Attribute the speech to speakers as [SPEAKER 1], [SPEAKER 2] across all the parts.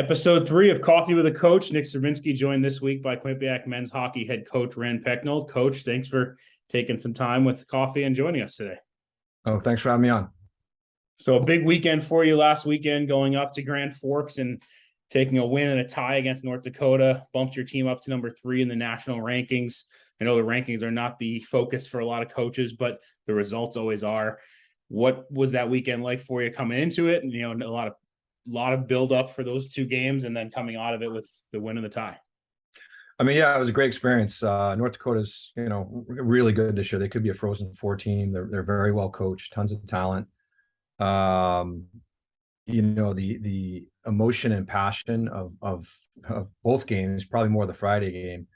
[SPEAKER 1] Episode 3 of Coffee with a Coach. Nick Serbinsky joined this week by Quinnipiac men's hockey head coach Rand Pecknold. Coach, thanks for taking some time with coffee and joining us today.
[SPEAKER 2] Oh, thanks for having me on.
[SPEAKER 1] So a big weekend for you last weekend, going up to Grand Forks and taking a win and a tie against North Dakota, bumped your team up to number 3 in the national rankings. I know the rankings are not the focus for a lot of coaches, but the results always are. What was that weekend like for you coming into it? And, a lot of build up for those two games and then coming out of it with the win and the tie.
[SPEAKER 2] I mean, yeah, it was a great experience. North Dakota's, really good this year. They could be a Frozen Four team. They're very well coached, tons of talent. The emotion and passion of both games, probably more the Friday game,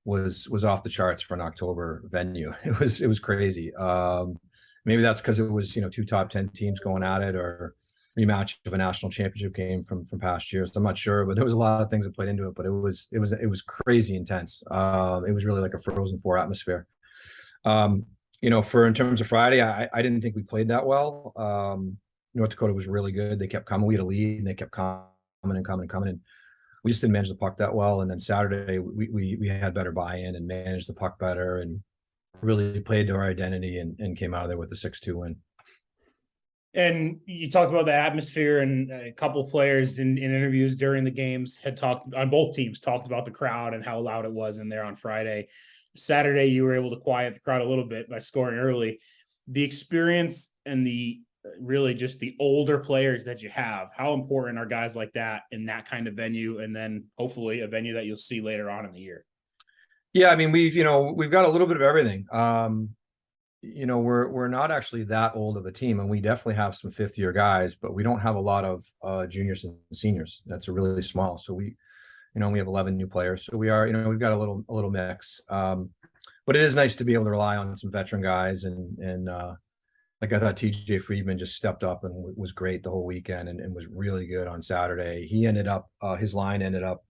[SPEAKER 2] was off the charts for an October venue. It was crazy. Maybe that's because it was two top 10 teams going at it, or rematch of a national championship game from past years. I'm not sure, but there was a lot of things that played into it. But it was crazy intense. It was really like a Frozen Four atmosphere. In terms of Friday, I didn't think we played that well. North Dakota was really good. They kept coming. We had a lead, and they kept coming, and we just didn't manage the puck that well. And then Saturday, we had better buy-in and managed the puck better, and really played to our identity, and came out of there with a 6-2 win.
[SPEAKER 1] And you talked about the atmosphere, and a couple players in interviews during the games had talked on both teams, talked about the crowd and how loud it was in there on Friday. Saturday, you were able to quiet the crowd a little bit by scoring early. The experience and really just the older players that you have, how important are guys like that in that kind of venue, and then hopefully a venue that you'll see later on in the year?
[SPEAKER 2] Yeah, I mean, we've got a little bit of everything. We're not actually that old of a team, and we definitely have some fifth-year guys, but we don't have a lot of juniors and seniors. That's really small. So we have 11 new players. So we are, we've got a little mix. But it is nice to be able to rely on some veteran guys, and like I thought TJ Friedman just stepped up and was great the whole weekend, and was really good on Saturday. He ended up his line ended up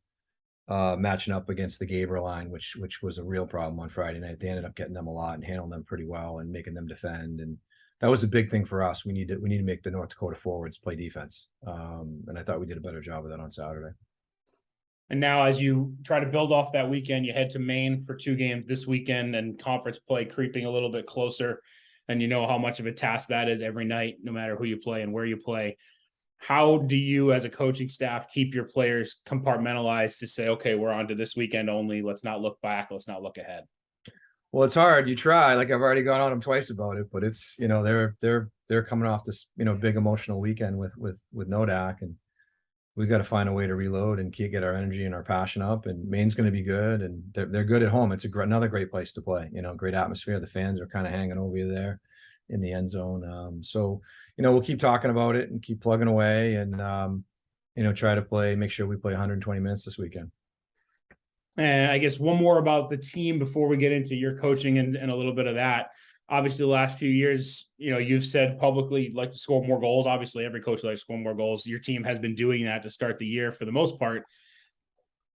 [SPEAKER 2] matching up against the Gabriel line, which was a real problem on Friday night. They ended up getting them a lot and handling them pretty well and making them defend. And that was a big thing for us. We need to make the North Dakota forwards play defense. And I thought we did a better job of that on Saturday.
[SPEAKER 1] And now, as you try to build off that weekend, you head to Maine for 2 games this weekend, and conference play creeping a little bit closer. And you know how much of a task that is every night, no matter who you play and where you play. How do you, as a coaching staff, keep your players compartmentalized to say, okay, we're on to this weekend only. Let's not look back. Let's not look ahead.
[SPEAKER 2] Well, it's hard. You try. Like, I've already gone on them twice about it, but it's, they're coming off this, big emotional weekend with Nodak, and we've got to find a way to reload and get our energy and our passion up. And Maine's going to be good, and they're good at home. It's another great place to play. Great atmosphere. The fans are kind of hanging over you there in the end zone. So we'll keep talking about it and keep plugging away, and try to make sure we play 120 minutes this weekend.
[SPEAKER 1] And I guess one more about the team before we get into your coaching and a little bit of that. Obviously, the last few years, you've said publicly you'd like to score more goals. Obviously, every coach likes to score more goals. Your team has been doing that to start the year for the most part.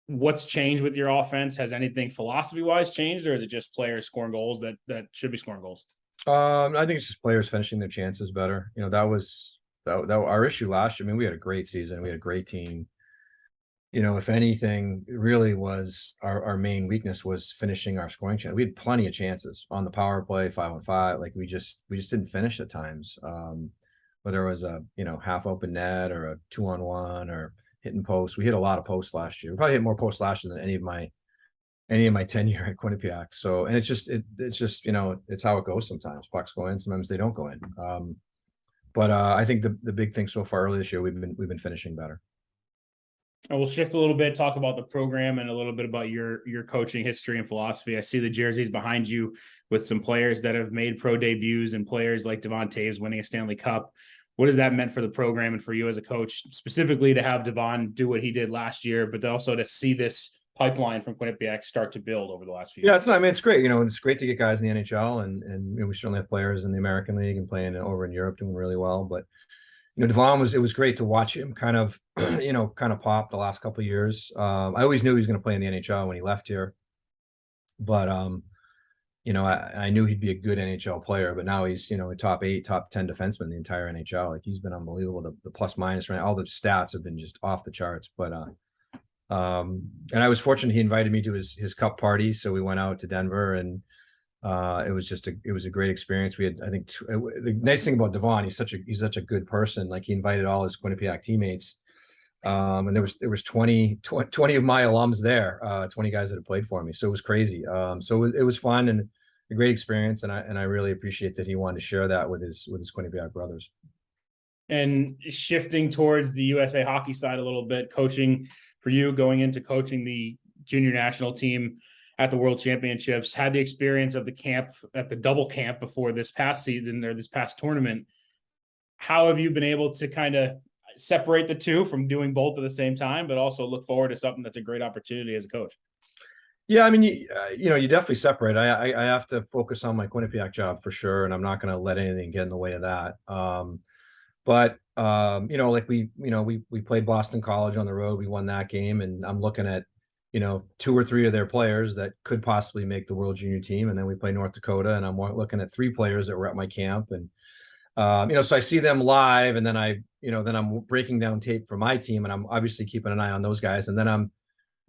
[SPEAKER 1] What's changed with your offense? Has anything philosophy-wise changed, or is it just players scoring goals that should be scoring goals?
[SPEAKER 2] I think it's just players finishing their chances better. That was our issue last year. I mean, we had a great season. We had a great team. If anything, it really was our main weakness was finishing our scoring chance. We had plenty of chances on the power play, 5-on-5. Like, we just didn't finish at times. Whether it was a half open net or a 2-on-1 or hitting posts. We hit a lot of posts last year. We probably hit more posts last year than any of my tenure at Quinnipiac. So, and it's just it's how it goes sometimes. Pucks go in, sometimes they don't go in. But I think the big thing so far early this year, we've been finishing better.
[SPEAKER 1] And we'll shift a little bit, talk about the program and a little bit about your coaching history and philosophy. I see the jerseys behind you with some players that have made pro debuts and players like Devon Toews winning a Stanley Cup. What has that meant for the program and for you as a coach, specifically to have Devon do what he did last year, but also to see this pipeline from Quinnipiac start to build over the last few years?
[SPEAKER 2] It's great. It's great to get guys in the NHL, and we certainly have players in the American League and playing over in Europe doing really well. But Devon it was great to watch him kind of pop the last couple of years. I always knew he was going to play in the NHL when he left here, but I knew he'd be a good NHL player, but now he's, a top 8, top 10 defenseman in the entire NHL. Like, he's been unbelievable. The plus minus, right? All the stats have been just off the charts. But and I was fortunate he invited me to his cup party, so we went out to Denver, and it was a great experience. We had, I think, the nice thing about Devon, he's such a good person. Like, he invited all his Quinnipiac teammates, and there was 20 of my alums there, 20 guys that had played for me. So it was crazy. So it was fun and a great experience, and I really appreciate that he wanted to share that with his Quinnipiac brothers.
[SPEAKER 1] And shifting towards the USA hockey side a little bit, coaching for you, going into coaching the junior national team at the World Championships, had the experience of the camp, at the double camp before this past season or this past tournament. How have you been able to kind of separate the two from doing both at the same time, but also look forward to something that's a great opportunity as a coach?
[SPEAKER 2] Yeah, I mean, you definitely separate. I have to focus on my Quinnipiac job for sure, and I'm not going to let anything get in the way of that. But like we played Boston College on the road. We won that game, and I'm looking at 2 or 3 of their players that could possibly make the World Junior team, and then we play North Dakota, and I'm looking at 3 players that were at my camp, and so I see them live, and then then I'm breaking down tape for my team, and I'm obviously keeping an eye on those guys, and then I'm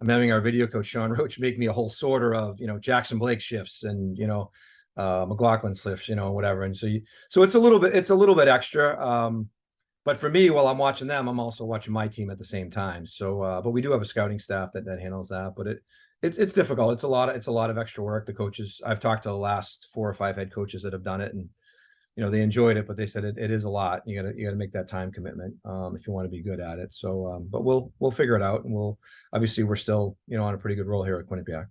[SPEAKER 2] having our video coach Sean Roach make me a whole sorter of Jackson Blake shifts and McLaughlin shifts, whatever, and so it's a little bit extra. But for me, while I'm watching them, I'm also watching my team at the same time. So, but we do have a scouting staff that handles that. But it's difficult. It's a lot of extra work. The coaches, I've talked to the last 4 or 5 head coaches that have done it, and they enjoyed it, but they said it is a lot. You gotta make that time commitment if you want to be good at it. So, but we'll figure it out, and we're still on a pretty good roll here at Quinnipiac.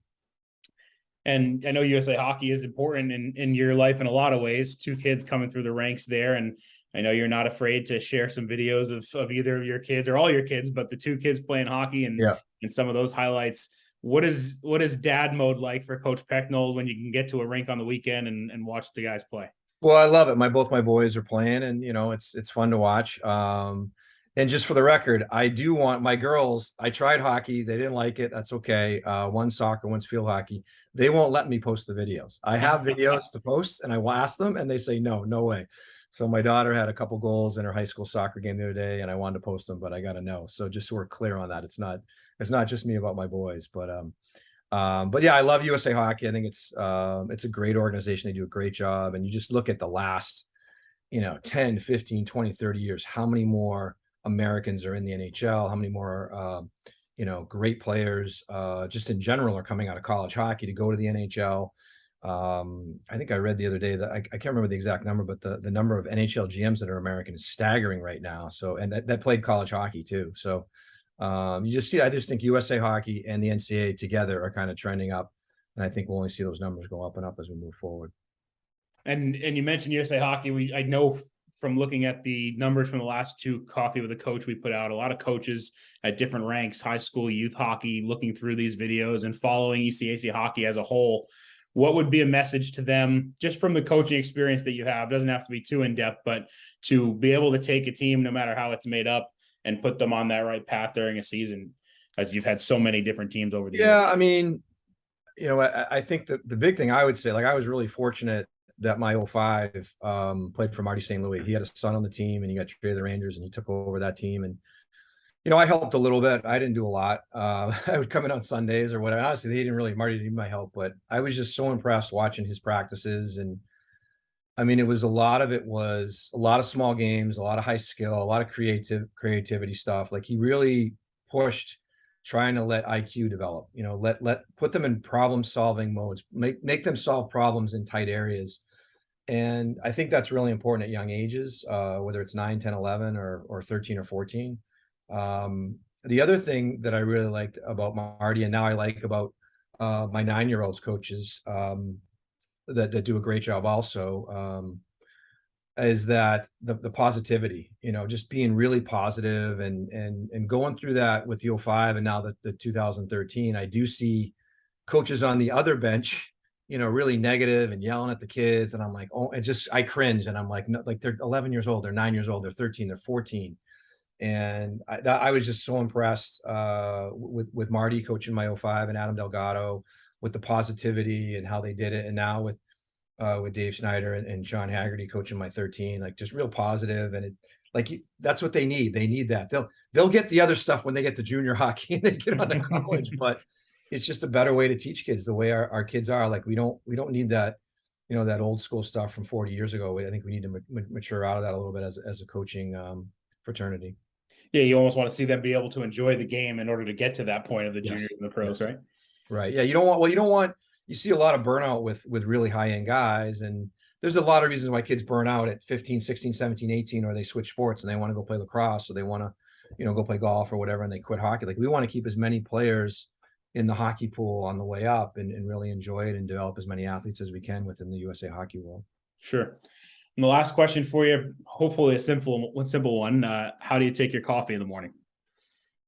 [SPEAKER 1] And I know USA Hockey is important in your life in a lot of ways. 2 kids coming through the ranks there, and I know you're not afraid to share some videos of either of your kids or all your kids, but the 2 kids playing hockey and some of those highlights. What is dad mode like for Coach Pecknold when you can get to a rink on the weekend and watch the guys play?
[SPEAKER 2] Well, I love it. Both my boys are playing, and it's fun to watch. And just for the record, I do want my girls. I tried hockey; they didn't like it. That's okay. One's soccer, one's field hockey. They won't let me post the videos. I have videos to post, and I will ask them, and they say no way. So my daughter had a couple goals in her high school soccer game the other day, and I wanted to post them, but I got to know. So just so we're clear on that, it's not just me about my boys, but yeah, I love USA Hockey. I think it's a great organization. They do a great job. And you just look at the last, 10, 15, 20, 30 years, how many more Americans are in the NHL, how many more, great players just in general are coming out of college hockey to go to the NHL. I think I read the other day that I can't remember the exact number, but the number of NHL GMs that are American is staggering right now. So, and that played college hockey too. So, I just think USA Hockey and the NCAA together are kind of trending up, and I think we'll only see those numbers go up and up as we move forward.
[SPEAKER 1] And you mentioned USA Hockey. I know from looking at the numbers from the last 2 Coffee with a Coach we put out, a lot of coaches at different ranks, high school, youth hockey, looking through these videos and following ECAC hockey as a whole. What would be a message to them just from the coaching experience that you have? It doesn't have to be too in depth, but to be able to take a team, no matter how it's made up, and put them on that right path during a season, as you've had so many different teams over the years.
[SPEAKER 2] Yeah, I mean, I think that the big thing I would say, like, I was really fortunate that my 05 played for Marty St. Louis. He had a son on the team, and he got traded to the Rangers, and he took over that team. And I helped a little bit. I didn't do a lot. I would come in on Sundays or whatever. Honestly, Marty didn't need my help, but I was just so impressed watching his practices. And I mean, it was a lot of small games, a lot of high skill, a lot of creativity stuff. Like, he really pushed trying to let IQ develop, put them in problem solving modes, make them solve problems in tight areas. And I think that's really important at young ages, whether it's 9, 10, 11 or 13 or 14. The other thing that I really liked about Marty, and now I like about my 9-year-olds coaches, that do a great job also, is that the positivity, just being really positive and going through that with the 05 and now the 2013. I do see coaches on the other bench, really negative and yelling at the kids, and I'm like, oh, I cringe, and I'm like, no, like, they're 11 years old, they're 9 years old, they're 13, they're 14. And I was just so impressed with Marty coaching my 05 and Adam Delgado the positivity and how they did it. And now with Dave Schneider and Sean Haggerty coaching my 13, like just real positive, and it like that's what they need. They need that. They'll get the other stuff when they get to junior hockey and they get on to college, but it's just a better way to teach kids the way our kids are. Like we don't need that, that old school stuff from 40 years ago. I think we need to mature out of that a little bit as a coaching fraternity.
[SPEAKER 1] Yeah, you almost want to see them be able to enjoy the game in order to get to that point of the juniors and the pros, right?
[SPEAKER 2] Right. Yeah. You don't want, you see a lot of burnout with really high end guys, and there's a lot of reasons why kids burn out at 15, 16, 17, 18, or they switch sports and they want to go play lacrosse, or they want to, go play golf or whatever, and they quit hockey. Like we want to keep as many players in the hockey pool on the way up and really enjoy it and develop as many athletes as we can within the USA hockey world.
[SPEAKER 1] Sure. And the last question for you, hopefully a simple one. How do you take your coffee in the morning?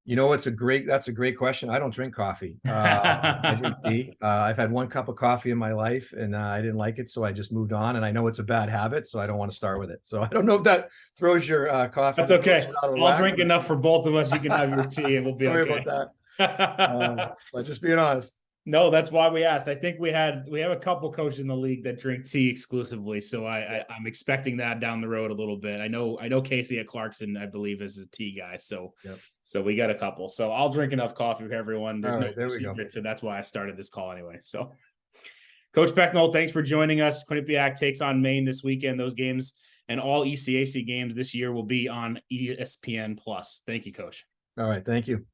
[SPEAKER 2] That's a great question. I don't drink coffee. I drink tea. I've had one cup of coffee in my life and I didn't like it. So I just moved on, and I know it's a bad habit, so I don't want to start with it. So I don't know if that throws your coffee.
[SPEAKER 1] That's okay. I'll drink enough for both of us. You can have your tea and we'll be
[SPEAKER 2] Sorry
[SPEAKER 1] okay.
[SPEAKER 2] about that. But just being honest.
[SPEAKER 1] No, that's why we asked. I think we have a couple coaches in the league that drink tea exclusively. So I'm expecting that down the road a little bit. I know Casey at Clarkson, I believe, is a tea guy. So, So we got a couple. So I'll drink enough coffee for everyone. There's no secret. So that's why I started this call anyway. So Coach Pecknold, thanks for joining us. Quinnipiac takes on Maine this weekend. Those games and all ECAC games this year will be on ESPN+. Thank you, Coach.
[SPEAKER 2] All right. Thank you.